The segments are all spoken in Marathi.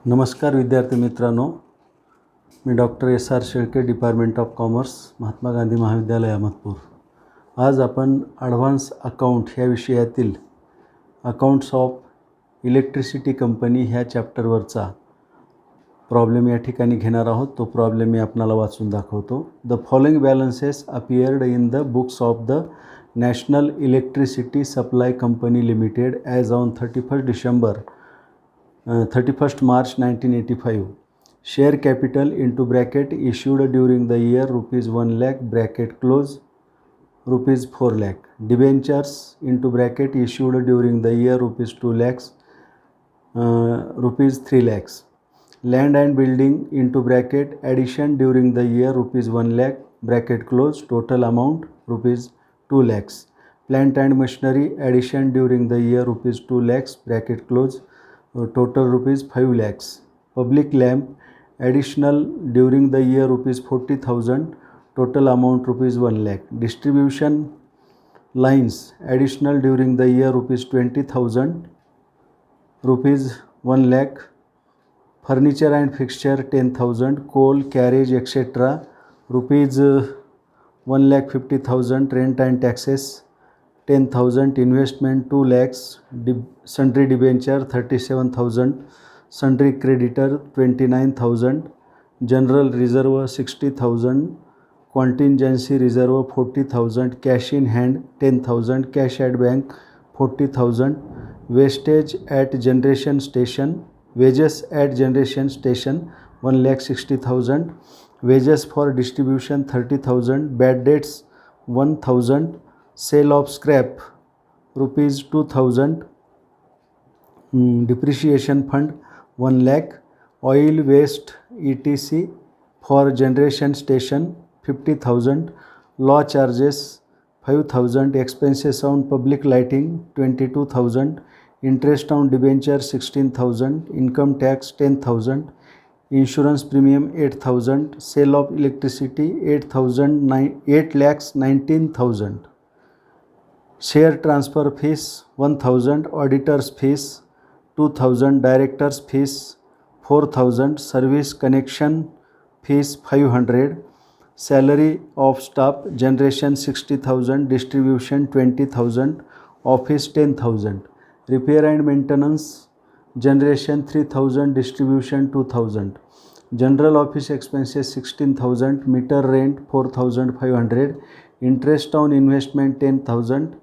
नमस्कार विद्यार्थी मित्रांनो, मी doctor S R. Shelke, department of commerce, Mahatma Gandhi महाविद्यालय अहमदपूर. आज आपण ॲडव्हान्स अकाउंट ह्या विषयातील अकाउंट्स ऑफ इलेक्ट्रिसिटी कंपनी ह्या चॅप्टरवरचा प्रॉब्लेम या ठिकाणी घेणार आहोत. तो प्रॉब्लेम मी आपणाला वाचून दाखवतो. The following balances appeared in the books of the national electricity supply company limited as on 31st March 1985. Share capital into bracket issued during the year ₹1 lakh bracket close ₹4 lakh. Debentures into bracket issued during the year ₹2 lakhs ₹3 lakhs. Land and building into bracket addition during the year ₹1 lakh bracket close total amount ₹2 lakhs. Plant and machinery addition during the year ₹2 lakhs bracket close total ₹5 lakhs. Public lamp additional during the year ₹40,000 total amount ₹1 lakh. Distribution lines additional during the year ₹20,000 ₹1 lakh. Furniture and fixture 10,000. Coal carriage etc. ₹1,50,000. Rent and taxes 10,000. Investment 2 lakhs. Sundry debenture 37,000. Sundry creditor 29,000. General reserve 60,000. Contingency reserve 40,000. Cash in hand 10,000. Cash at bank 40,000. Wastage at generation station. Wages at generation station 1,60,000. Wages for distribution 30,000. Bad debts 1,000. Sale of scrap ₹2,000. Depreciation fund 1 lakh. Oil waste etc. for generation station 50,000. Law charges 5,000. Expenses on public lighting 22,000. Interest on debenture 16,000. Income tax 10,000. Insurance premium 8,000. Sale of electricity 8,19,000. Share transfer fees 1,000. Auditors fees 2,000. Directors fees 4,000. Service connection fees 500. Salary of staff generation 60,000. Distribution 20,000. Office 10,000. Repair and maintenance generation 3,000. Distribution 2,000. General office expenses 16,000. Meter rent 4,500. Interest on investment 10,000.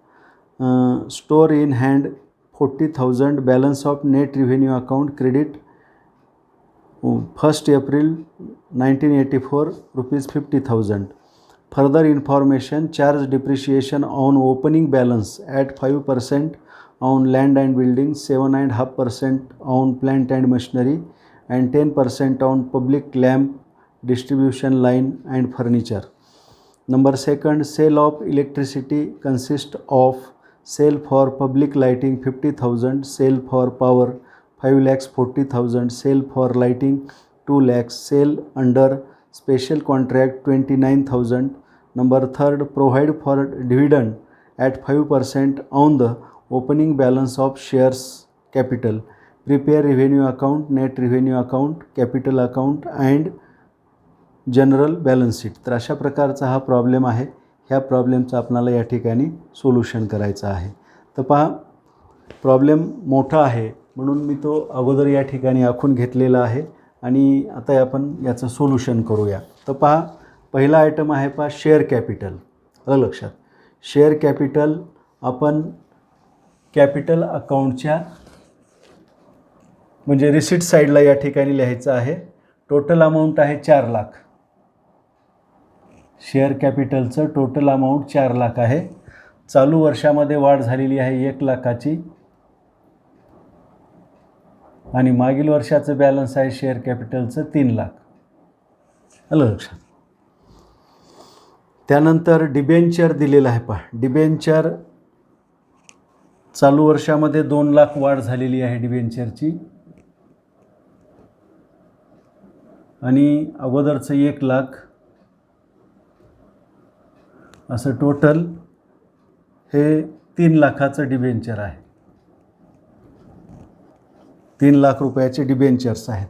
Store in hand 40,000. Balance of net revenue account credit 1st April 1984 ₹50,000. Further information: charge depreciation on opening balance at 5% on land and building, 7.5% on plant and machinery, and 10% on public lamp, distribution line and furniture. Number 2, sale of electricity consists of sale for public lighting 50,000, sale for power 5,40,000, sale for lighting 2 lakhs, sale under special contract 29,000. Number 3, provide for dividend at 5% on the opening balance of shares capital. Prepare revenue account, net revenue account, capital account and general balance sheet. तर अशा प्रकारचा हा प्रॉब्लेम आहे. ह्या प्रॉब्लेमचं आपल्याला या ठिकाणी सोल्युशन करायचं आहे. तर पहा, प्रॉब्लेम मोठा आहे म्हणून मी तो अगोदर या ठिकाणी आखून घेतलेला आहे आणि आता आपण याचं सोल्युशन करूया. तर पहा, पहिला आयटम आहे पहा शेअर कॅपिटल. आलं लक्षात? शेअर कॅपिटल आपण कॅपिटल अकाउंटच्या म्हणजे रिसीट साईडला या ठिकाणी लिहायचं आहे. टोटल अमाऊंट आहे 4 लाख. शेअर कॅपिटलचं टोटल अमाऊंट 4 लाख आहे. चालू वर्षामध्ये वाढ झालेली आहे 1 लाखाची आणि मागील वर्षाचं बॅलन्स आहे शेअर कॅपिटलचं 3 लाख. आलं लक्षात? त्यानंतर डिबेंचर दिलेलं आहे पहा. डिबेंचर चालू वर्षामध्ये 2 लाख वाढ झालेली आहे डिबेंचरची आणि अगोदरचं 1 लाख असं टोटल हे 3 लाखाचं डिबेंचर आहे. 3 लाख रुपयाचे डिबेंचर्स आहेत.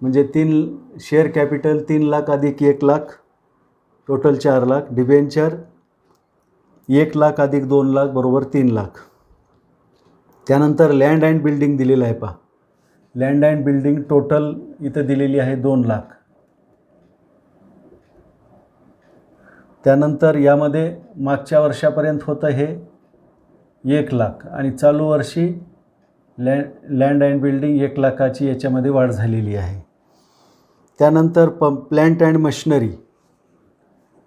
म्हणजे शेअर कॅपिटल 3 लाख अधिक 1 लाख, टोटल 4 लाख. डिबेंचर 1 लाख अधिक 2 लाख बरोबर 3 लाख. त्यानंतर लँड अँड बिल्डिंग दिलेलं आहे पहा. लँड अँड बिल्डिंग टोटल इथं दिलेली आहे 2 लाख. त्यानंतर यामध्ये मागच्या वर्षापर्यंत होतं हे 1 लाख आणि चालू वर्षी लँड अँड बिल्डिंग 1 लाखाची याच्यामध्ये वाढ झालेली आहे. त्यानंतर plant and machinery.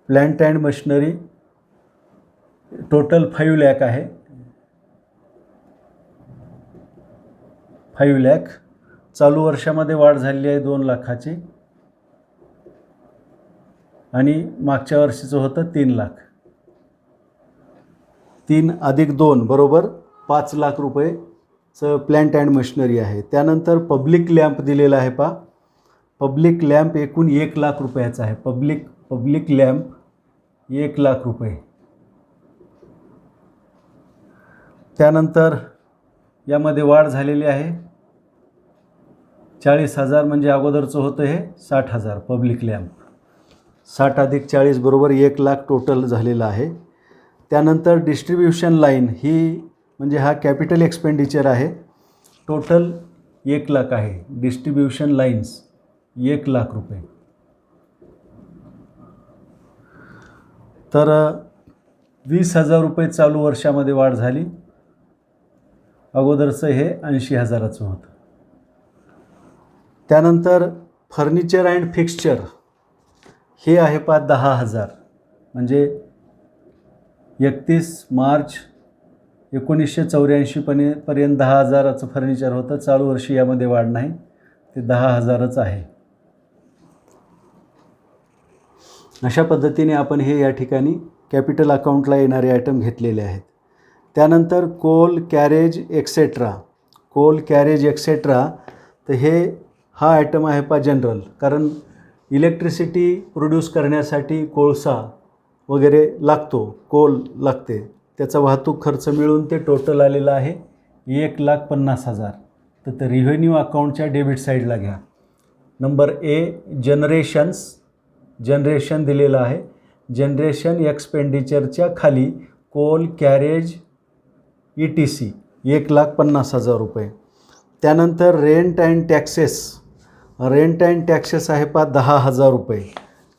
Plant and machinery total 5 lakh आहे. 5 लाख. चालू वर्षामध्ये वाढ झालेली आहे 2 लाखाची आणि मागच्या वर्षीचं होतं 3 लाख. 3 अधिक 2 बरोबर 5 लाख रुपयेचं प्लॅन्ट अँड मशिनरी आहे. त्यानंतर पब्लिक लॅम्प दिलेला आहे पहा. पब्लिक लॅम्प एकूण 1 लाख रुपयाचा आहे. पब्लिक लॅम्प 1 लाख रुपये. त्यानंतर यामध्ये वाढ झालेली आहे 40,000 म्हणजे अगोदरचं होतं हे 60,000 पब्लिक लॅम्प. 60 अधिक 40 बरोबर 1 लाख टोटल झालेलं आहे. त्यानंतर डिस्ट्रीब्युशन लाईन ही म्हणजे हा कॅपिटल एक्सपेंडिचर आहे. टोटल 1 लाख आहे. डिस्ट्रीब्युशन लाईन्स 1 लाख रुपये. तर 20,000 रुपये चालू वर्षामध्ये वाढ झाली. अगोदरचं हे 80,000चं होतं. त्यानंतर फर्निचर अँड फिक्स्चर हे आहे पहा 10,000. म्हणजे 31 मार्च 1984 पर्यंत 10,000चं फर्निचर होतं. चालू वर्षी यामध्ये वाढ नाही, ते 10,000च आहे. अशा पद्धतीने आपण हे या ठिकाणी कॅपिटल अकाउंटला येणारे आयटम घेतलेले आहेत. त्यानंतर coal carriage etcetera. Coal carriage etcetera तर हा आयटम आहे पहा जनरल. कारण इलेक्ट्रिसिटी प्रोड्यूस करण्यासाठी कोळसा वगैरे लागतो, कोल लागते. त्याचा वाहतूक खर्च मिळून ते टोटल आलेलं आहे 1,50,000. तर ते रिव्हेन्यू अकाउंटच्या डेबिट साईडला घ्या. नंबर ए जनरेशन दिलेलं आहे. जनरेशन एक्सपेंडिचरच्या खाली कोल कॅरेज ETC 1,50,000 रुपये. त्यानंतर रेंट अँड टॅक्सेस आहे पहा 10,000 रुपये.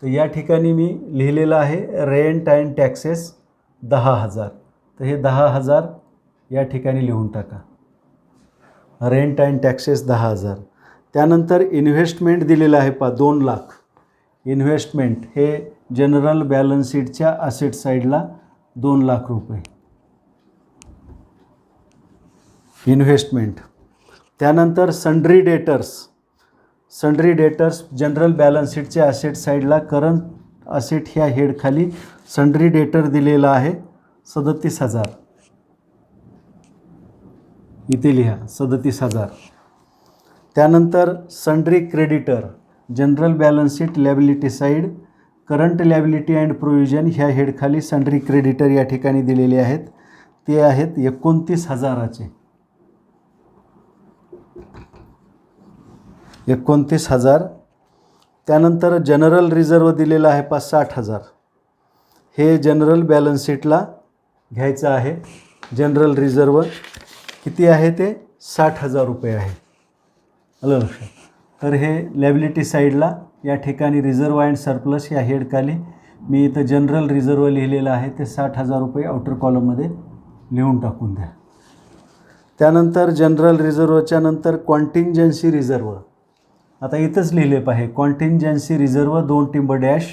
तर या ठिकाणी मी लिहिलेलं आहे रेंट अँड टॅक्सेस 10,000. तर हे 10,000 या ठिकाणी लिहून टाका. Rent and taxes 10,000. त्यानंतर इन्व्हेस्टमेंट दिलेलं आहे पहा 2 लाख. इन्व्हेस्टमेंट हे जनरल बॅलन्स शीटच्या असेट साईडला 2 लाख रुपये इन्व्हेस्टमेंट. त्यानंतर सन्ड्री डेटर्स जनरल बॅलन्स शीटच्या असेट साईडला करंट असेट ह्या हेडखाली सन्ड्री डेटर दिलेला आहे 37,000. इथे लिहा 37,000. त्यानंतर sundry creditor general balance sheet liability side current liability and provision ह्या हेडखाली सन्ड्री क्रेडिटर या ठिकाणी दिलेले आहेत. ते आहेत 29,000चे. 29,000. त्यानंतर जनरल रिझर्व दिलेला आहे 60,000. हे जनरल बॅलन्स शीटला घ्यायचं आहे. जनरल रिझर्व किती आहे ते 60,000 रुपये आहे. आलं लक्षात. तर हे लॅबिलिटी साईडला या ठिकाणी रिझर्व अँड सरप्लस या हेडखाली मी इथं जनरल रिझर्व लिहिलेलं आहे ते 60,000 रुपये आउटर कॉलममध्ये लिहून टाकून द्या. त्यानंतर जनरल रिझर्वच्या नंतर कॉन्टिंजन्सी रिझर्व. आता इथंच लिहिले पाहिजे कॉन्टिंजन्सी रिझर्व 2 टिंब डॅश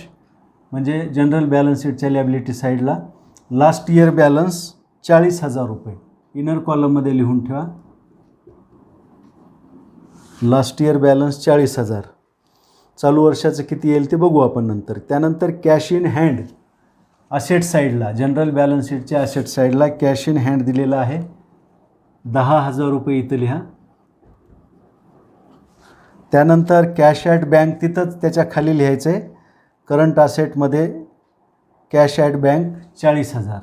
म्हणजे जनरल बॅलन्स शीटच्या लॅबिलिटी साईडला लास्ट इयर बॅलन्स 40,000 रुपये इनर कॉलममध्ये लिहून ठेवा. Last year balance 40,000. चालू वर्षाचं किती येईल ते बघू आपण नंतर. त्यानंतर कॅश इन हँड असेट साईडला जनरल बॅलन्स शीटच्या असेट साईडला कॅश इन हँड दिलेला आहे 10,000 रुपये इथं लिहा. त्यानंतर कॅश ॲट बँक तिथंच त्याच्या खाली लिहायचं आहे. करंट असेटमध्ये कॅश ॲट बँक 40,000.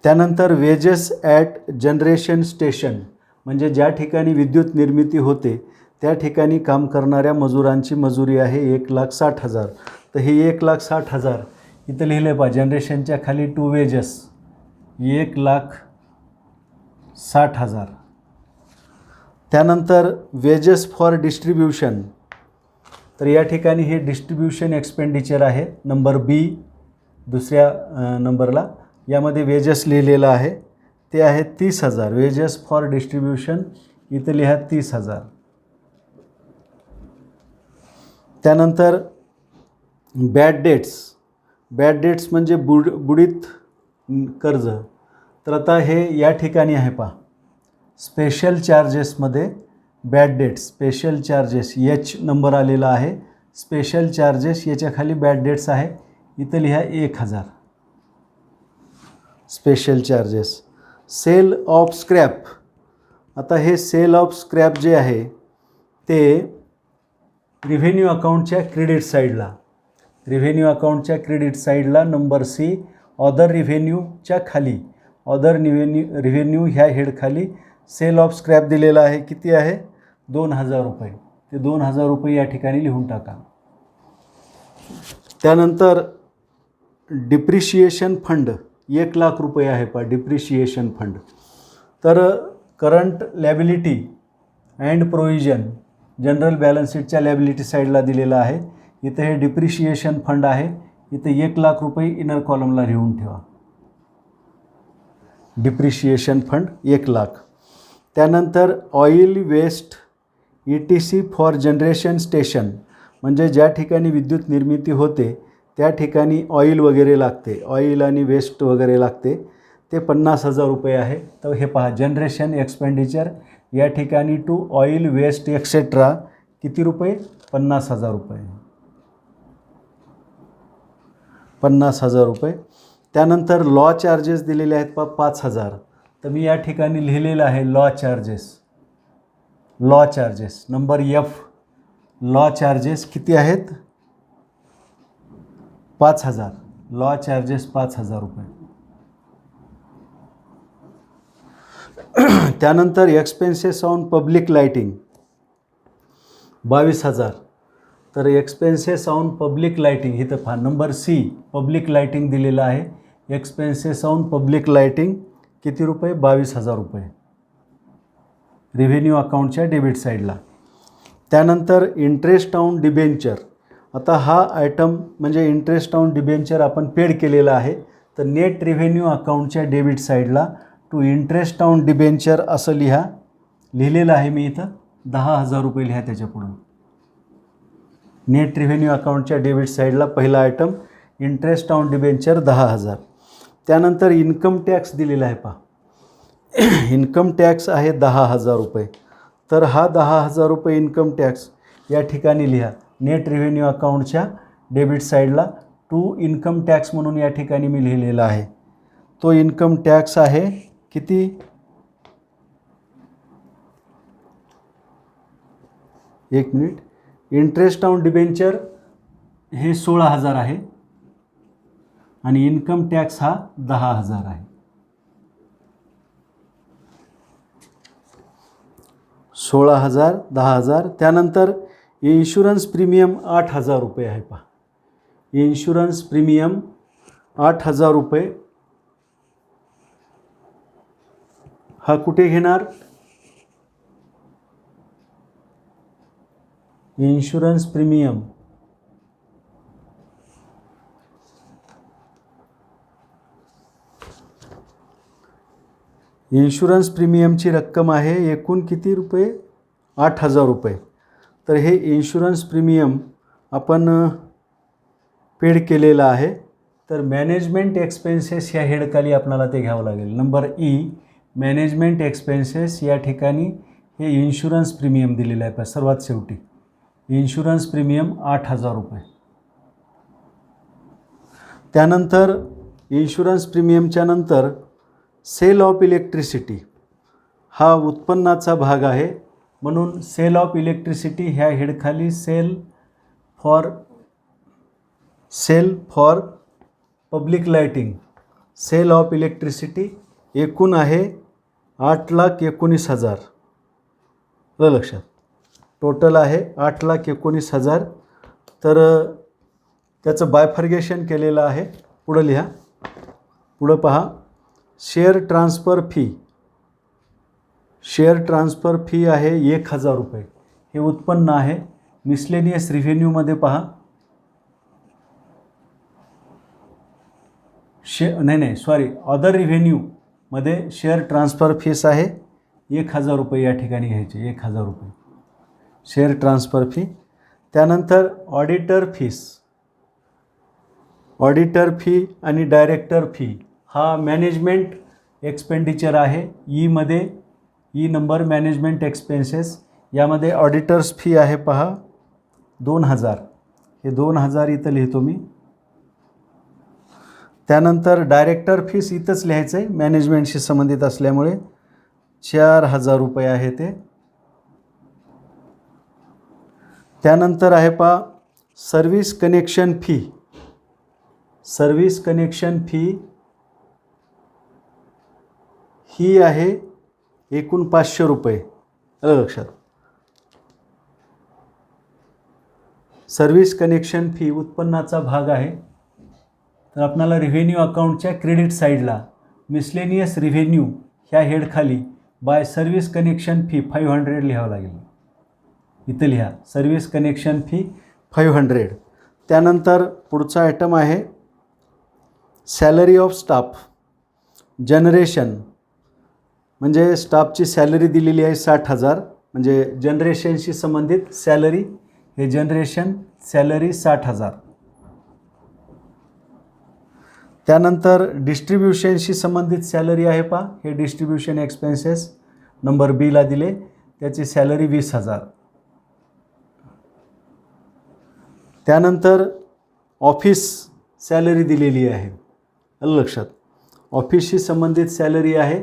त्यानंतर वेजेस ॲट जनरेशन स्टेशन, म्हणजे ज्या ठिकाणी विद्युत निर्मिती होते त्या ठिकाणी काम करणाऱ्या मजुरांची मजुरी आहे 1,60,000. तर हे 1,60,000 इथं लिहिले पहा, जनरेशनच्या खाली टू वेजेस 1,60,000. त्यानंतर वेजेस फॉर डिस्ट्रीब्युशन, तर या ठिकाणी हे डिस्ट्रीब्युशन एक्सपेंडिचर आहे, नंबर बी दुसऱ्या नंबरला. यामध्ये वेजेस लिहिलेलं आहे ते आहे 30,000. वेजेस फॉर डिस्ट्रीब्युशन इथं लिहा 30,000. त्यानंतर बॅड डेट्स म्हणजे बुडीत कर्ज. तर आता हे या ठिकाणी आहे पहा, स्पेशल चार्जेसमध्ये bad debts, special charges H number आलेला आहे, स्पेशल चार्जेस याच्या खाली बॅड डेट्स आहे, इथं लिहा 1,000 special charges. Sale of scrap, आता हे सेल ऑफ स्क्रॅप जे आहे ते रिव्हेन्यू अकाउंटच्या क्रेडिट साईडला नंबर सी ऑदर रिव्हेन्यूच्या खाली, ऑदर रिव्हेन्यू ह्या हेडखाली सेल ऑफ स्क्रॅप दिलेला आहे. किती आहे? 2,000 रुपये. ते 2,000 रुपये या ठिकाणी लिहून टाका. त्यानंतर डिप्रिशिएशन फंड 1,00,000 रुपये आहे पहा, डिप्रिशिएशन फंड. तर current liability and provision general balance शीटच्या लॅबिलिटी साईडला दिलेला आहे. इथं हे डिप्रिशिएशन फंड आहे, इथं 1,00,000 रुपये इनर कॉलमला लिहून ठेवा, डिप्रिशिएशन फंड 1,00,000. त्यानंतर oil waste ETC for generation station, म्हणजे ज्या ठिकाणी विद्युत निर्मिती होते त्या ठिकाणी ऑइल वगैरे लागते, ऑइल आणि वेस्ट वगैरे लागते, ते 50,000 रुपये आहे. तर हे पहा, जनरेशन एक्सपेंडिचर या ठिकाणी टू ऑइल वेस्ट एक्सेट्रा किती रुपये? 50,000 रुपये, 50,000 रुपये. त्यानंतर लॉ चार्जेस दिलेले आहेत पहा 5,000. तर मी या ठिकाणी लिहिलेलं आहे law charges number F. Law charges किती आहेत? 5,000. लॉ चार्जेस 5,000 रुपये. त्यानंतर एक्सपेन्सेस ऑन पब्लिक लाईटिंग 22,000. तर एक्सपेन्सेस ऑन पब्लिक लाईटिंग इथं पहा, नंबर सी पब्लिक लाईटिंग दिलेलं आहे. एक्सपेन्सेस ऑन पब्लिक लाईटिंग किती रुपये? 22,000 रुपये, रिव्हेन्यू अकाउंटच्या डेबिट साईडला. त्यानंतर इंटरेस्ट ऑन डिबेंचर. आता हा आयटम म्हणजे इंटरेस्ट ऑन डिबेंचर आपण पेड केलेला आहे, तर नेट रिव्हेन्यू अकाउंटच्या डेबिट साईडला टू इंटरेस्ट ऑन डिबेंचर असं लिहिलेलं आहे मी इथं. 10,000 रुपये लिहा त्याच्यापुढं. नेट रिव्हेन्यू अकाउंटच्या डेबिट साईडला पहिला आयटम इंटरेस्ट ऑन डिबेंचर 10,000. त्यानंतर इन्कम टॅक्स दिलेला आहे पहा, इन्कम टॅक्स आहे 10,000 रुपये. तर हा 10,000 रुपये इन्कम टॅक्स या ठिकाणी लिहा, नेट रिव्हेन्यू अकाउंटच्या डेबिट साईडला टू इन्कम टॅक्स म्हणून या ठिकाणी मी लिहिलेला आहे. तो इन्कम टॅक्स आहे किती? एक मिनिट. इंटरेस्ट ऑन डिबेंचर हे 16,000 आहे आणि इन्कम टॅक्स हा 10,000 आहे. 16,000, 10,000. त्यानंतर इन्शुरन्स प्रीमियम 8,000 रुपये आहे पहा, इन्शुरन्स प्रीमियम 8,000 रुपये. हा कुठे घेणार? इन्शुरन्स प्रीमियम इन्शुरन्स प्रीमियमची रक्कम आहे एकूण किती रुपये? 8,000 रुपये. तर हे इन्शुरन्स प्रीमियम आपण पेड केलेलं आहे. तर मॅनेजमेंट एक्सपेन्सेस ह्या हेडखाली आपल्याला ते घ्यावं लागेल. नंबर ई मॅनेजमेंट एक्सपेन्सेस या ठिकाणी हे इन्शुरन्स प्रीमियम दिलेलं आहे. सर्वात शेवटी इन्शुरन्स प्रीमियम 8,000 रुपये. त्यानंतर इन्शुरन्स प्रीमियमच्या नंतर सेल ऑफ इलेक्ट्रिसिटी हा उत्पन्नाचा भाग आहे, म्हणून सेल ऑफ इलेक्ट्रिसिटी ह्या हेडखाली sale for public lighting sale of electricity एकूण आहे 8,19,000. आलं लक्षात. टोटल आहे 8,19,000. तर त्याचं बायफर्गेशन केलेलं आहे. पुढं लिहा. पुढं पहा. शेअर ट्रान्सफर फी आहे 1,000 रुपये. हे उत्पन्न आहे. मिसलेनियस रिव्हेन्यूमध्ये पहा. अदर रिव्हेन्यूमध्ये शेअर ट्रान्सफर फीस आहे 1,000 रुपये. या ठिकाणी घ्यायचे 1,000 रुपये शेअर ट्रान्सफर फी. त्यानंतर ऑडिटर फी आणि डायरेक्टर फी हा मॅनेजमेंट एक्सपेंडिचर आहे. E number management expenses. यामध्ये ऑडिटर्स फी आहे पहा 2,000. हे 2,000 इथं लिहितो मी. त्यानंतर डायरेक्टर फीस इथंच लिहायचं आहे मॅनेजमेंटशी संबंधित असल्यामुळे 4,000 रुपये आहे ते. त्यानंतर आहे पहा सर्व्हिस कनेक्शन फी ही आहे एकूण 500 रुपये. आलं लक्षात. सर्व्हिस कनेक्शन फी उत्पन्नाचा भाग आहे. तर आपल्याला रिव्हेन्यू अकाउंटच्या क्रेडिट साईडला मिसलेनियस रिव्हेन्यू ह्या हेडखाली बाय सर्व्हिस कनेक्शन फी 500 लिहावं लागेल. इथं लिहा सर्व्हिस कनेक्शन फी 500. त्यानंतर पुढचा आयटम आहे सॅलरी ऑफ स्टाफ जनरेशन. म्हणजे स्टाफची सॅलरी दिलेली आहे 60,000. म्हणजे जनरेशनशी संबंधित सॅलरी हे जनरेशन सॅलरी 60,000. त्यानंतर डिस्ट्रीब्युशनशी संबंधित सॅलरी आहे पहा. हे डिस्ट्रीब्युशन एक्सपेन्सेस नंबर बी ला दिले. त्याची सॅलरी 20,000. त्यानंतर ऑफिस सॅलरी दिलेली आहे. आलं लक्षात. ऑफिसशी संबंधित सॅलरी आहे.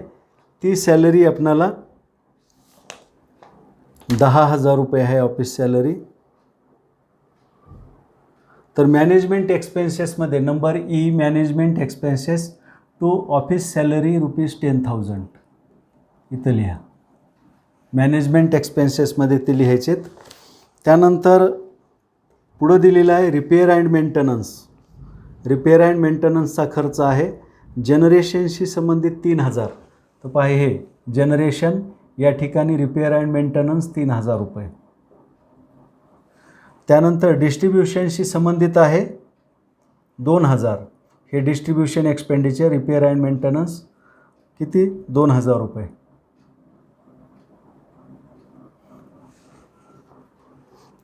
ती सॅलरी आपणाला 10,000 रुपये आहे ऑफिस सॅलरी. तर मॅनेजमेंट एक्सपेन्सेसमध्ये number E management expenses to office salary ₹10,000 इथं लिहा. मॅनेजमेंट एक्सपेन्सेसमध्ये ते लिहायचेत. त्यानंतर पुढं दिलेलं आहे रिपेअर अँड मेंटेनन्सचा खर्च आहे जनरेशनशी संबंधित 3,000. तर पहा हे जनरेशन या ठिकाणी रिपेअर अँड मेंटेनन्स 3,000 रुपये. त्यानंतर डिस्ट्रीब्युशनशी संबंधित आहे 2,000. हे distribution expenditure repair and maintenance किती 2,000 रुपये.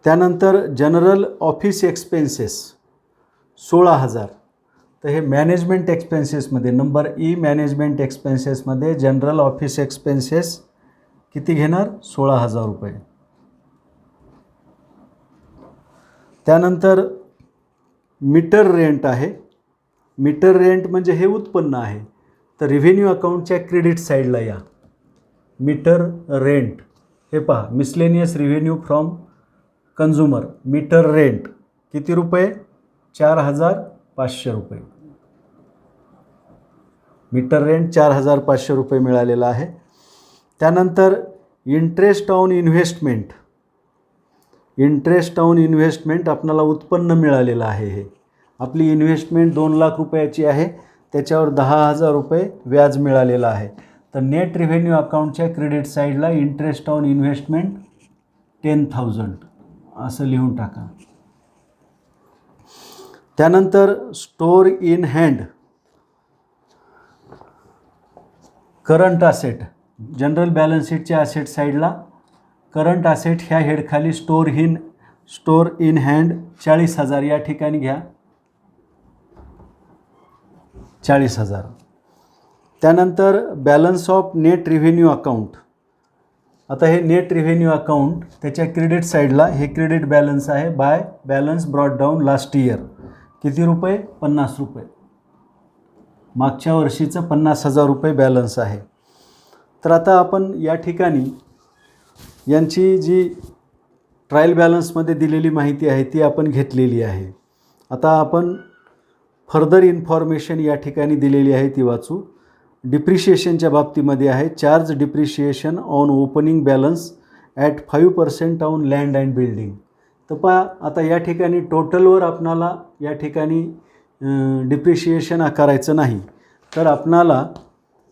त्यानंतर जनरल ऑफिस एक्सपेन्सेस 16,000. तर हे मॅनेजमेंट एक्सपेन्सेसमध्ये नंबर ई मॅनेजमेंट एक्सपेन्सेसमध्ये जनरल ऑफिस एक्सपेन्सेस किती घेणार 16,000 रुपये. त्यानंतर मीटर रेंट आहे. मीटर रेंट म्हणजे हे उत्पन्न आहे. तर रिव्हेन्यू अकाउंटच्या क्रेडिट साईडला या मीटर रेंट हे पहा miscellaneous revenue from consumer meter rent किती रुपये 4,500 रुपये. मीटर रेंट 4,500 रुपये मिळालेला आहे. त्यानंतर इंटरेस्ट ऑन इन्व्हेस्टमेंट आपल्याला उत्पन्न मिळालेलं आहे. हे आपली इन्व्हेस्टमेंट 2,00,000 रुपयाची आहे. त्याच्यावर 10,000 रुपये व्याज मिळालेलं आहे. तर नेट रिव्हेन्यू अकाउंटच्या क्रेडिट साईडला इंटरेस्ट ऑन इन्व्हेस्टमेंट 10,000 असं लिहून टाका. त्यानंतर store in hand current asset general balance शीटच्या असेट साईडला करंट असेट ह्या हेडखाली स्टोअर इन हँड 40,000 या ठिकाणी घ्या 40,000. त्यानंतर balance of net revenue account. आता हे नेट रिव्हेन्यू अकाउंट त्याच्या क्रेडिट साईडला हे क्रेडिट बॅलन्स आहे by balance brought down last year किती रुपये 50 रुपये. मागच्या वर्षीचं 50,000 रुपये बॅलन्स आहे. तर आता आपण या ठिकाणी यांची जी ट्रायल बॅलन्समध्ये दिलेली माहिती आहे ती आपण घेतलेली आहे. आता आपण फर्दर इन्फॉर्मेशन या ठिकाणी दिलेली आहे ती वाचू. डिप्रिशिएशनच्या बाबतीमध्ये आहे charge depreciation on opening balance at 5% on land and building. तर पहा आता या ठिकाणी टोटलवर आपणाला या ठिकाणी डिप्रिशिएशन आकारायचं नाही, तर आपणाला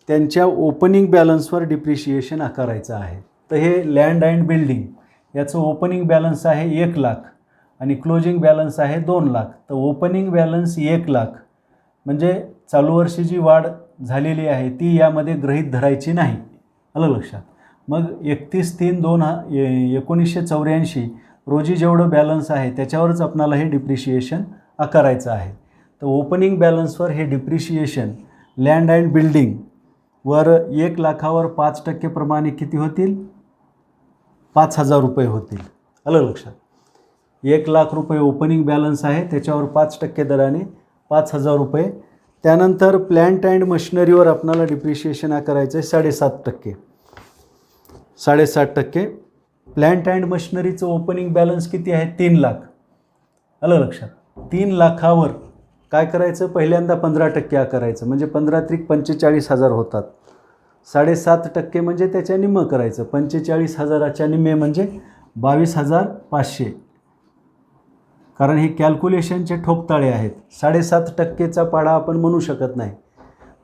त्यांच्या ओपनिंग बॅलन्सवर डिप्रिशिएशन आकारायचं आहे. तर हे लँड अँड बिल्डिंग याचं ओपनिंग बॅलन्स आहे 1 लाख आणि क्लोजिंग बॅलन्स आहे 2 लाख. तर ओपनिंग बॅलन्स 1 लाख म्हणजे चालू वर्षी जी वाढ झालेली आहे ती यामध्ये गृहीत धरायची नाही. आलं लक्षात. मग 31/3/1984 रोजी जेवढं बॅलन्स आहे त्याच्यावरच आपणाला हे डिप्रिशिएशन आकारायचं आहे. तर ओपनिंग बॅलन्सवर हे डिप्रिशिएशन लँड अँड बिल्डिंगवर 1 लाखावर 5% प्रमाणे किती होतील? 5,000 रुपये होतील. आलं लक्षात. 1 लाख रुपये ओपनिंग बॅलन्स आहे त्याच्यावर 5% दराने 5,000 रुपये. त्यानंतर प्लॅन्ट अँड मशिनरीवर आपणाला डिप्रिशिएशन आकारायचं आहे 7.5%. 7.5%. प्लॅन्ट अँड मशिनरीचं ओपनिंग बॅलन्स किती आहे? 3 लाख. आलं लक्षात. 3 लाखावर काय करायचं? पहिल्यांदा 15% आकारायचं म्हणजे 15×45,000 होतात. 7.5% म्हणजे त्याच्या निम्मं करायचं. 45,000च्या निम्मे म्हणजे 22,500. कारण हे कॅल्क्युलेशनचे ठोकताळे आहेत. 7.5%चा पाडा आपण म्हणू शकत नाही,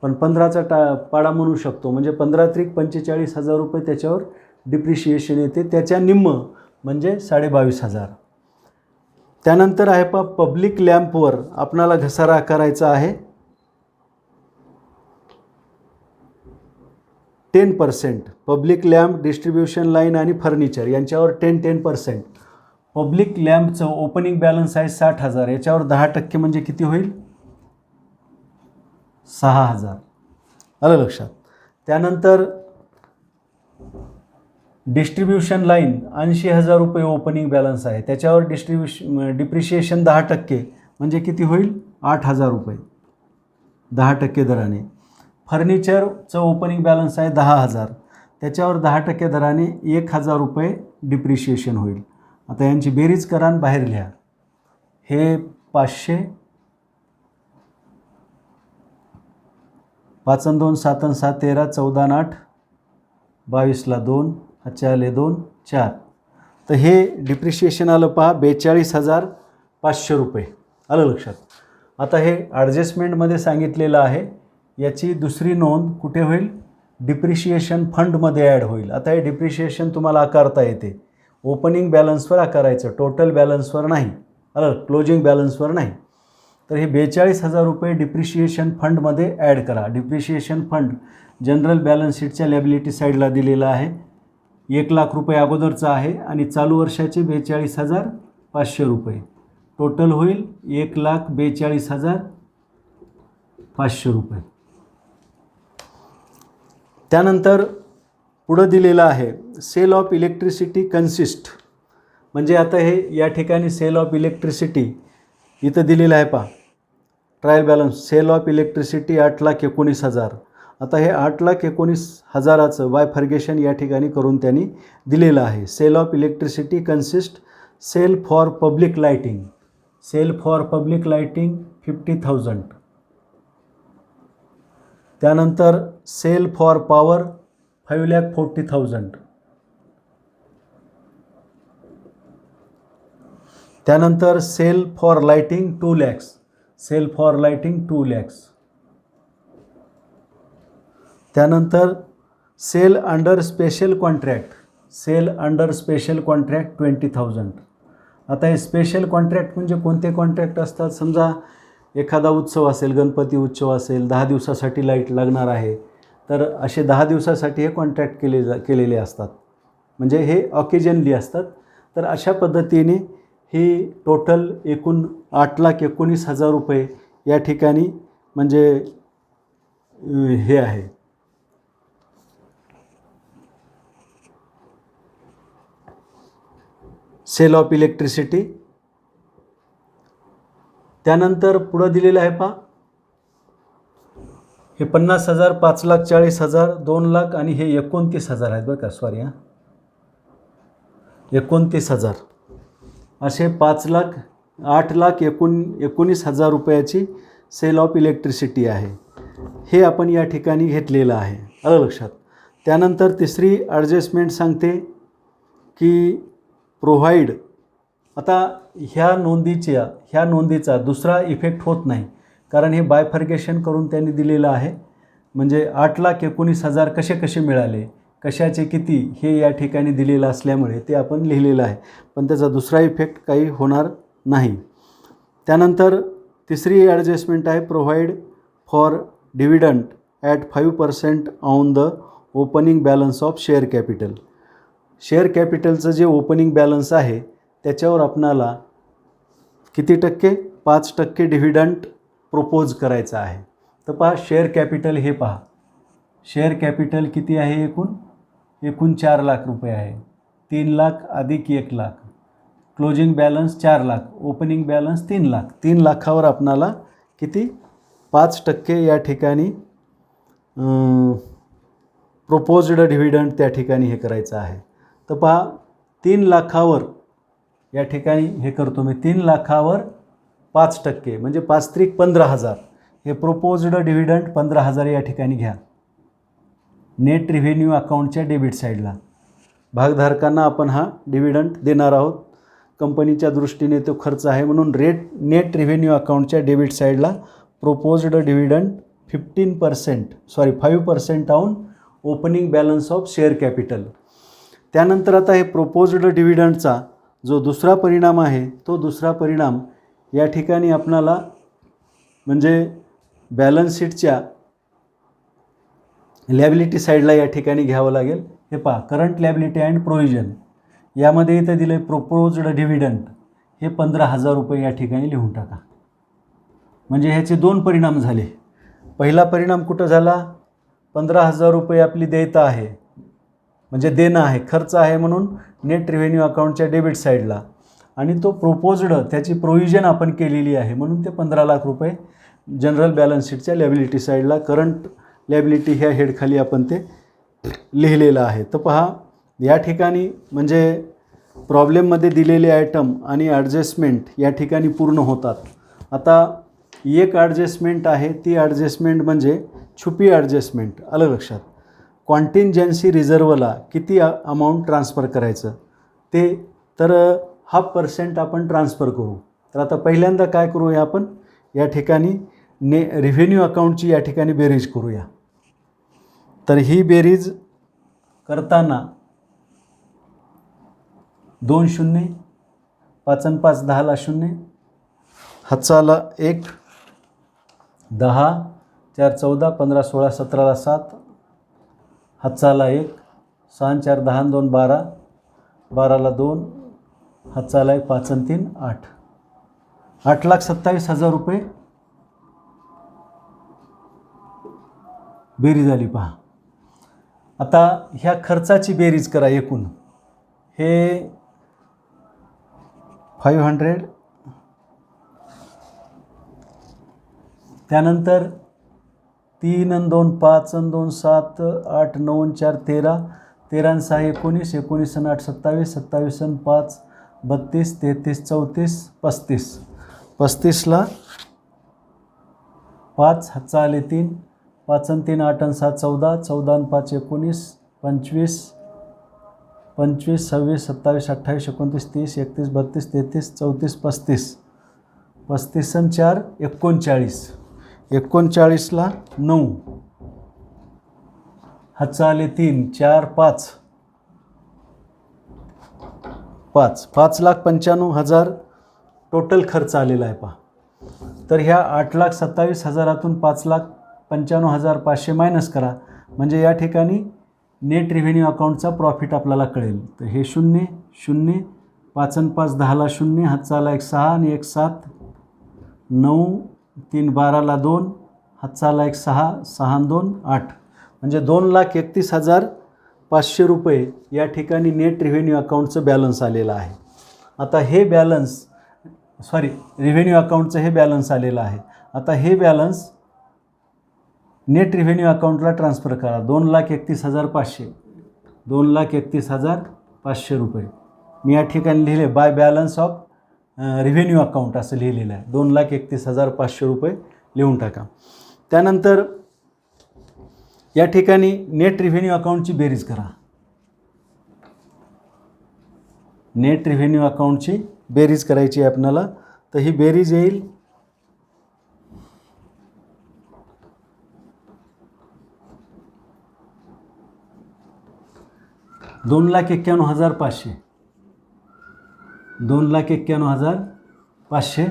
पण 15चा पाडा म्हणू शकतो. म्हणजे 15×45,000 रुपये त्याच्यावर डिप्रिशिएशन येते. त्याच्या निम्म म्हणजे 22,500. त्यानंतर आहे पब्लिक लॅम्पवर आपणाला घसारा आकारायचा आहे 10%. पब्लिक लॅम्प, डिस्ट्रीब्युशन लाईन आणि फर्निचर यांच्यावर 10% पब्लिक लॅम्पचं ओपनिंग बॅलन्स आहे 60,000. याच्यावर 10% म्हणजे किती होईल? 6,000. आलं लक्षात. त्यानंतर डिस्ट्रीब्युशन लाईन 80,000 रुपये ओपनिंग बॅलन्स आहे त्याच्यावर डिप्रिशिएशन 10% म्हणजे किती होईल? 8,000 रुपये 10% दराने. फर्निचरचं ओपनिंग बॅलन्स आहे 10,000 त्याच्यावर 10% दराने 1,000 रुपये डिप्रिशिएशन होईल. आता यांची बेरीज करा आणि बाहेर लिहा. हे 500, 5 आणि 2 7 आणि 7 13 14 आणि 8 22ला 2 हातचे आले 2 4. तर हे डिप्रिशिएशन आलं पहा 42,500 रुपये. आलं लक्षात. आता हे ॲडजस्टमेंटमध्ये सांगितलेलं आहे. याची दुसरी नोंद कुठे होईल? डिप्रिशिएशन फंडमध्ये ॲड होईल. आता हे डिप्रिशिएशन तुम्हाला आकारता येते. ओपनिंग बॅलन्सवर आकारायचं, टोटल बॅलन्सवर नाही. क्लोजिंग बॅलन्सवर नाही. तर हे 42,000 रुपये डिप्रिशिएशन फंडमध्ये ॲड करा. डिप्रिशिएशन फंड जनरल बॅलन्स शीटच्या लॅबिलिटी साईडला दिलेला आहे. 1 लाख रुपये अगोदरचा आहे आणि चालू वर्षाचे 42,500 रुपये. टोटल होईल 1,42,500 रुपये. त्यानंतर पुढं दिलेलं आहे सेल ऑफ इलेक्ट्रिसिटी कन्सिस्ट. म्हणजे आता हे या ठिकाणी सेल ऑफ इलेक्ट्रिसिटी इथं दिलेलं आहे पहा. Trial balance sale of electricity 8,19,000. आता हे 8,19,000चं बायफर्गेशन या ठिकाणी करून त्यांनी दिलेलं आहे. Sale of electricity consist sale for public lighting. Sale for public lighting 50,000. त्यानंतर सेल फॉर पॉवर 5,40,000. त्यानंतर sale for lighting 2 lakhs. Sale for lighting 2 lakhs. त्यानंतर sale under special contract. Sale under special contract 20,000. आता हे स्पेशल कॉन्ट्रॅक्ट म्हणजे कोणते कॉन्ट्रॅक्ट असतात? समजा एखादा उत्सव असेल, गणपती उत्सव असेल, 10 दिवसासाठी लाईट लागणार आहे, तर असे 10 दिवसासाठी हे कॉन्ट्रॅक्ट केलेले असतात. म्हणजे हे ऑकेजनली असतात. तर अशा पद्धतीने ही टोटल एकूण 8,19,000 रुपये या ठिकाणी म्हणजे हे आहे. Sale of electricity. त्यानंतर पुढं दिलेलं आहे पहा हे 50,000, 5,40,000, 2 लाख आणि हे 29,000 आहेत बरं का. सॉरी 29,000 असे 8,19,000 रुपयाची सेल ऑफ इलेक्ट्रिसिटी आहे, हे आपण या ठिकाणी घेतलेलं आहे, आलं लक्षात. त्यानंतर तिसरी ॲडजस्टमेंट सांगते की प्रोव्हाइड. आता ह्या नोंदीचा दुसरा इफेक्ट होत नाही, कारण हे बायफर्गेशन करून त्यांनी दिलेलं आहे. म्हणजे 8,19,000 कसे मिळाले, कशाचे किती, हे या ठिकाणी दिलेलं असल्यामुळे ते आपण लिहिलेलं आहे, पण त्याचा दुसरा इफेक्ट काही होणार नाही. त्यानंतर तिसरी ॲडजस्टमेंट आहे provide for dividend at 5% on the opening balance of share capital. Share कॅपिटलचं जे ओपनिंग बॅलन्स आहे त्याच्यावर आपणाला किती टक्के, 5% डिव्हिडंड प्रोपोज करायचा आहे. तर पहा शेअर कॅपिटल, हे पहा शेअर कॅपिटल किती आहे, एकूण 4 लाख रुपये आहे. 3 लाख अधिक 1 lakh, closing balance 4 lakh, opening balance 3 lakh. 3 लाखावर आपणाला किती, 5% या ठिकाणी प्रोपोज्ड डिव्हिडंड त्या ठिकाणी हे करायचं आहे. तर पहा 3 लाखावर या ठिकाणी हे करतो मी, 3 लाखावर 5% म्हणजे 5 त्रिक 15,000, हे प्रोपोज्ड डिव्हिडंड 15,000 या ठिकाणी घ्या. नेट रिव्हेन्यू अकाउंटच्या डेबिट साईडला भागधारकांना आपण हा डिव्हिडंड देणार आहोत. कंपनीच्या दृष्टीने तो खर्च आहे, म्हणून नेट रिव्हेन्यू अकाउंटच्या डेबिट साईडला proposed dividend 5% on opening balance of share capital. त्यानंतर आता हे प्रोपोज्ड डिव्हिडंडचा जो दुसरा परिणाम आहे, तो दुसरा परिणाम या ठिकाणी आपणाला म्हणजे बॅलन्स शीटच्या लॅबिलिटी साईडला या ठिकाणी घ्यावं लागेल. हे पहा करंट लॅबिलिटी अँड प्रोव्हिजन, यामध्ये इथं दिलं आहे प्रोपोज्ड डिव्हिडंड, हे 15,000 रुपये या ठिकाणी लिहून टाका. म्हणजे ह्याचे 2 परिणाम झाले. पहिला परिणाम कुठं झाला, 15,000 रुपये आपली देयता आहे, म्हणजे देणं आहे, खर्च आहे म्हणून नेट रिव्हेन्यू अकाउंटच्या डेबिट साईडला, आणि तो प्रोपोज्ड त्याची प्रोव्हिजन आपण केलेली आहे म्हणून ते 15 लाख रुपये जनरल बॅलन्स शीटच्या लॅबिलिटी साईडला करंट लॅबिलिटी ह्या हेडखाली आपण ते लिहिलेलं आहे. तर पहा या ठिकाणी म्हणजे प्रॉब्लेममध्ये दिलेले आयटम आणि ॲडजस्टमेंट या ठिकाणी पूर्ण होतात. आता एक ॲडजस्टमेंट आहे, ती ॲडजस्टमेंट म्हणजे छुपी ॲडजस्टमेंट, आलं लक्षात. कॉन्टिंजन्सी रिझर्वला किती अमाऊंट ट्रान्सफर करायचं ते, तर 0.5% आपण ट्रान्सफर करू. तर आता पहिल्यांदा काय करूया आपण, या ठिकाणी रिव्हेन्यू अकाउंटची या ठिकाणी बेरीज करूया. तर ही बेरीज करताना 2 शून्य, 5 आणि 5 10ला 0, हातचाला 1, 10, 4 14, 15 16, 17ला 7, हातचाला 1, 6 4 10 2 12, 12ला 2, हातचाला 1, 5 आणि 3 8, 8,27,000 रुपये बेरीज झाली. पहा आता ह्या खर्चाची बेरीज करा एकूण, हे 500, त्यानंतर 3 आणि 2 5 आणि 2 7, 8 9 आणि 4 13, 13 आणि 6 19, 19 आणि 8 27, 27 आणि 5 32, 33 34 35, 35ला 5, हातचा आले 3, 5 आणि 3 8 आणि 7 14, 14 आणि 5 19, 25 25 26 27 28 29 30 31 32 33 34 35, 35 आणि 4 39, 39ला 9, हातचा आले 3 4 5 5, 5,95,000 टोटल खर्च आलेला आहे. पहा तर ह्या 8,27,000तून 5,95,500 मायनस करा, म्हणजे या ठिकाणी नेट रिव्हेन्यू अकाउंटचा प्रॉफिट आपल्याला कळेल. तर हे 0 0, 5 आणि 5 10ला 0, हातचाला 1 6 आणि 1 7, 9 3 12ला 2, हातचाला 1 6, 6 आणि 2 8, म्हणजे 2,31,500 रुपये या ठिकाणी नेट रिव्हेन्यू अकाउंटचं बॅलन्स आलेलं आहे. आता हे बॅलन्स रिव्हेन्यू अकाउंटचं हे बॅलन्स आलेलं आहे. आता हे बॅलन्स नेट रिव्हेन्यू अकाउंटला ट्रान्सफर करा. 2,31,500, 2,31,500 रुपये मी या ठिकाणी लिहिले by balance of revenue account असं लिहिलेलं आहे. 2,31,500 रुपये लिहून टाका. त्यानंतर या ठिकाणी नेट रिव्हेन्यू अकाउंटची बेरीज करा. नेट रिव्हेन्यू अकाउंटची बेरीज करायची आहे आपल्याला. तर ही बेरीज येईल 2,91,500. 2,91,500.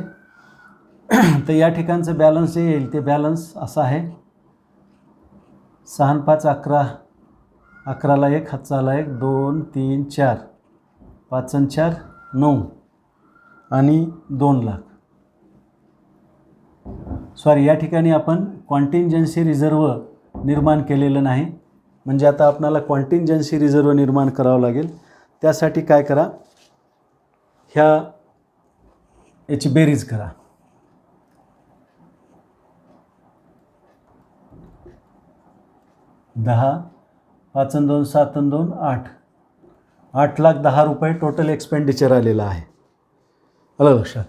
तर या ठिकाणचं बॅलन्स जे येईल ते बॅलन्स असं आहे 6 5 11, 11ला 1, हातचाला 1, 2 3 4, 5 4 9 आणि 2 लाख. सॉरी, या ठिकाणी आपण कॉन्टिंजन्सी रिझर्व निर्माण केलेलं नाही. म्हणजे आता आपल्याला कॉन्टिंजन्सी रिझर्व निर्माण करावं लागेल. त्यासाठी काय करा, याची बेरीज करा. दहा, 5 आणि 2 7 आणि 2 8, 8,10,000 रुपये टोटल एक्सपेंडिचर आलेला आहे. आलं लक्षात.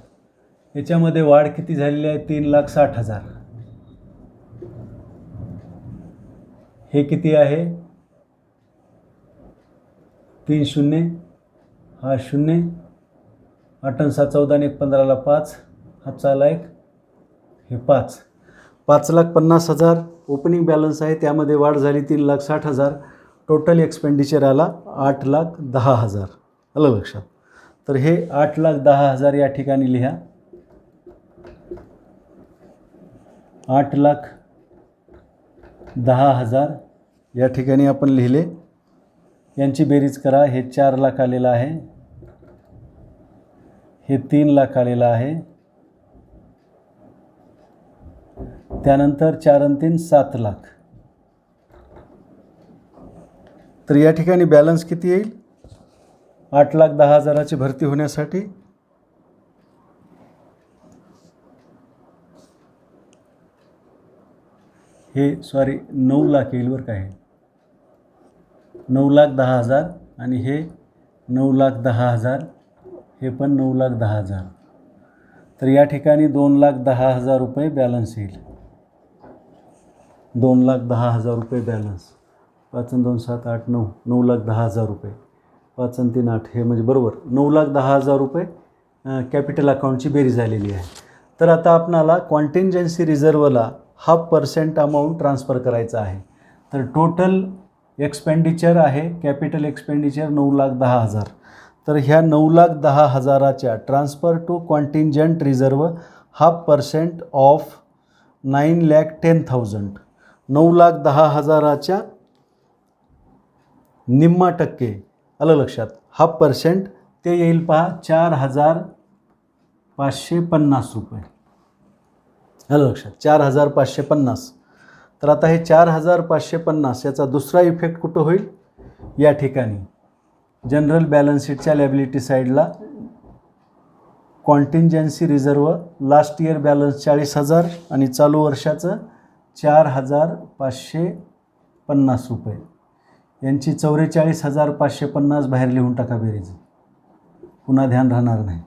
याच्यामध्ये वाढ किती झालेली आहे? 3,60,000. हे किती आहे? 3 शून्य, हा 0, 8 आणि 7 14 आणि 1 15ला 5, हातचाला 1, हे 5, 5,50,000 ओपनिंग बॅलन्स आहे. त्यामध्ये वाढ झाली 3,60,000. टोटल एक्सपेंडिचर आला 8,10,000. आलं लक्षात. तर हे 8,10,000 या ठिकाणी लिहा. 8,10,000 या ठिकाणी आपण लिहिले. यांची बेरीज करा. हे 4 लाख आलेलं आहे, हे 3 लाख आलेलं आहे. त्यानंतर 4 आणि 3 7 लाख. तर या ठिकाणी बॅलन्स किती येईल? 8,10,000ची भरती होण्यासाठी हे 9 लाख येईल बरं का. हे 9,10,000 आणि हे 9,10,000, हे पण 9,10,000. तर या ठिकाणी 2,10,000 रुपये बॅलन्स येईल. 2,10,000 रुपये बॅलन्स. 5 आणि 2 7 8 9, 9,10,000 रुपये. 5 आणि 3 8, हे म्हणजे बरोबर 9,10,000 रुपये कॅपिटल अकाउंटची बेरीज झालेली आहे. तर आता आपणाला कॉन्टिंजन्सी रिझर्वला 0.5% अमाऊंट ट्रान्सफर करायचा आहे. तर टोटल एक्सपेंडिचर आहे, कॅपिटल एक्सपेंडिचर 9,10,000. तर ह्या 9,10,000च्या ट्रान्सफर टू कॉन्टिंजंट रिझर्व 0.5% ऑफ 9,10,000. 9,10,000च्या निम्मा टक्के. आलं लक्षात. 0.5% ते येईल पहा 4,550 रुपये. आलं लक्षात. 4,550. तर आता हे 4,550 याचा दुसरा इफेक्ट कुठं होईल? या ठिकाणी जनरल बॅलन्स शीटच्या लॅबिलिटी साईडला कॉन्टिंजन्सी रिझर्व लास्ट इयर बॅलन्स 40,000 आणि चालू वर्षाचं 4,550 रुपये. यांची 44,550 बाहेर लिहून टाका बेरीज, पुन्हा ध्यान राहणार नाही.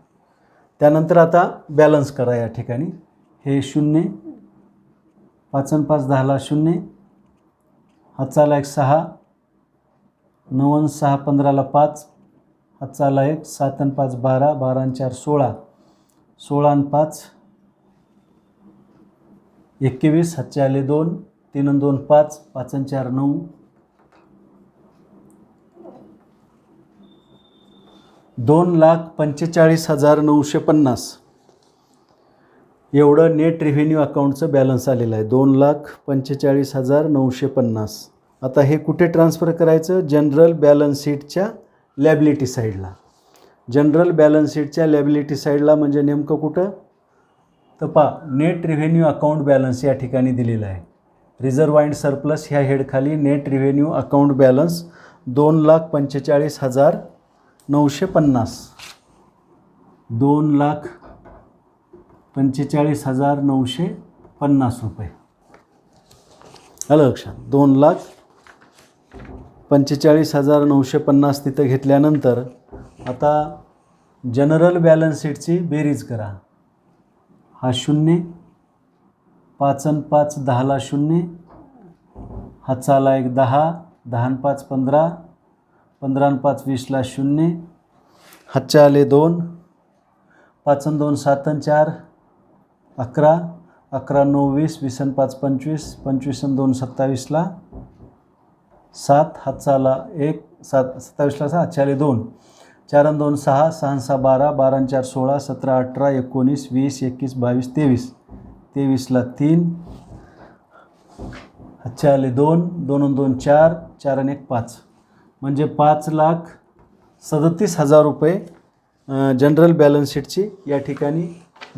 त्यानंतर आता बॅलन्स करा. या ठिकाणी हे 0, 5 आणि 5 10ला 0, हातचाला 1 6, 9 आणि 6 15ला 5, हातचाला 1, 7 आणि 5 12, 12 आणि 4 16, 16 आणि 5 21, हातचे आले 2, 3 आणि 2 5, 5 आणि 4 9, 2,45,950 एवढं नेट रिव्हेन्यू अकाउंटचं बॅलन्स आलेलं आहे. 2,45,950. आता हे कुठे ट्रान्सफर करायचं? जनरल बॅलन्स शीटच्या लॅबिलिटी साईडला. जनरल बॅलन्स शीटच्या लॅबिलिटी साईडला म्हणजे नेमकं कुठं? तर पहा, नेट रिव्हेन्यू अकाउंट बॅलन्स या ठिकाणी दिलेला आहे. रिझर्व अँड सरप्लस ह्या हेडखाली नेट रिव्हेन्यू अकाउंट बॅलन्स 2,45,950. 2,45,950 रुपये. आलं लक्षात. 2,45,950 तिथं घेतल्यानंतर आता जनरल बॅलन्स शीटची बेरीज करा. हा 0, 5 आणि 5 10ला 0, हातचा आला 1 10, 10 आणि 5 15, 15 आणि 5 20ला 0, हातचे आले 2, 5 आणि 2 7 आणि 4 11, 11 9 20, 20 आणि 5 25, 25 आणि 2 27ला 7, हातचा आला 1 27ला 7, हातचे आले 2, 4 आणि 2 6, 6 आणि 6 12, 12 आणि 4 16, 17 18 19 20 21 22 23, 23ला 3, हातचे आले 2, 2 आणि 2 4, 4 आणि 1 5, म्हणजे 5,37,000 रुपये जनरल बॅलन्स शीटची या ठिकाणी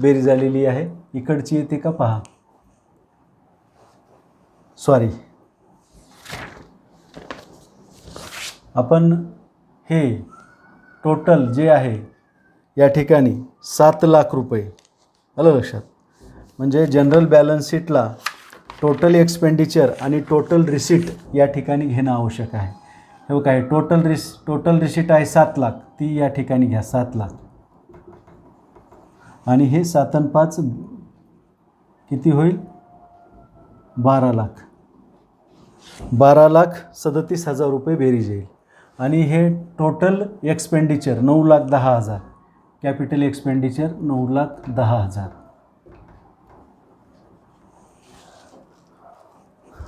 बेरीज आलेली आहे. इकडची येते का पहा. सॉरी, आपण हे टोटल जे आहे या ठिकाणी 7 लाख रुपये आलं लक्षात. म्हणजे जनरल बॅलन्स शीटला टोटल एक्सपेंडिचर आणि टोटल रिसीट या ठिकाणी घेणं आवश्यक आहे. हे काय टोटल रिसीट आहे 7 लाख, ती या ठिकाणी घ्या 7 लाख. आणि हे 7 आणि 5 किती होईल 12 लाख. 12,37,000 रुपये बेरीज येईल. आणि हे टोटल एक्सपेंडिचर 9,10,000, कॅपिटल एक्सपेंडिचर 9,10,000.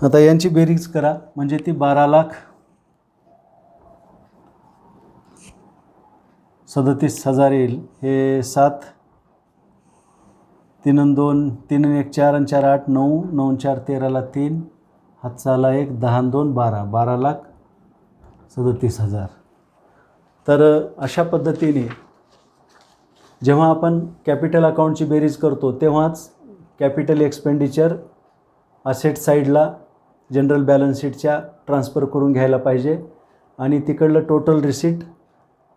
आता यांची बेरीज करा म्हणजे ती 12,37,000 येईल. हे 7 3 आणि 2 3 आणि 1 4 आणि 4 8 9, 9 आणि 4 13ला 3, हातचा आला 1 10 आणि 2 12, 12,37,000. तर अशा पद्धतीने जेव्हा आपण कॅपिटल अकाउंटची बेरीज करतो तेव्हाच कॅपिटल एक्सपेंडिचर असेट साईडला जनरल बॅलन्स शीटच्या ट्रान्सफर करून घ्यायला पाहिजे आणि तिकडलं टोटल रिसीट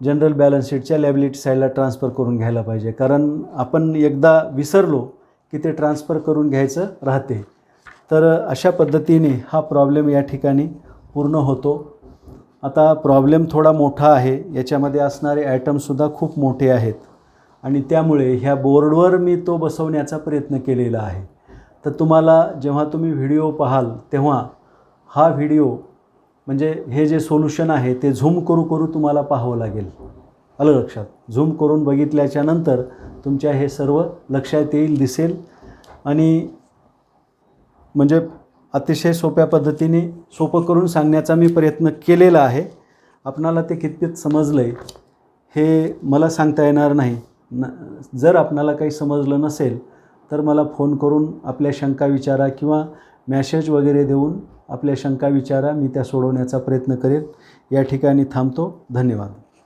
जनरल बॅलन्स शीटच्या लॅबिलिटी साईडला ट्रान्सफर करून घ्यायला पाहिजे. कारण आपण एकदा विसरलो की ते ट्रान्सफर करून घ्यायचं राहते. तर अशा पद्धतीने हा प्रॉब्लेम या ठिकाणी पूर्ण होतो. आता प्रॉब्लेम थोडा मोठा आहे, याच्यामध्ये असणारे आयटमसुद्धा खूप मोठे आहेत आणि त्यामुळे ह्या बोर्डवर मी तो बसवण्याचा प्रयत्न केलेला आहे. तर तुम्हाला जेव्हा तुम्ही व्हिडिओ पाहाल तेव्हा हा व्हिडिओ म्हणजे हे जे सोल्युशन आहे ते झूम करू तुम्हाला पाहावं लागेल. आलं लक्षात. झूम करून बघितल्याच्या नंतर तुमच्या हे सर्व लक्षात येईल, दिसेल आणि म्हणजे अतिशय सोप्या पद्धतीने सोपं करून सांगण्याचा मी प्रयत्न केलेला आहे. आपणाला ते कितपत समजलं आहे हे मला सांगता येणार नाही. जर आपणाला काही समजलं नसेल तर मला फोन करून आपल्या शंका विचारा किंवा मॅसेज वगैरे देऊन आपल्या शंका विचारा, मी त्या सोडवण्याचा प्रयत्न करेन. या ठिकाणी थांबतो. धन्यवाद.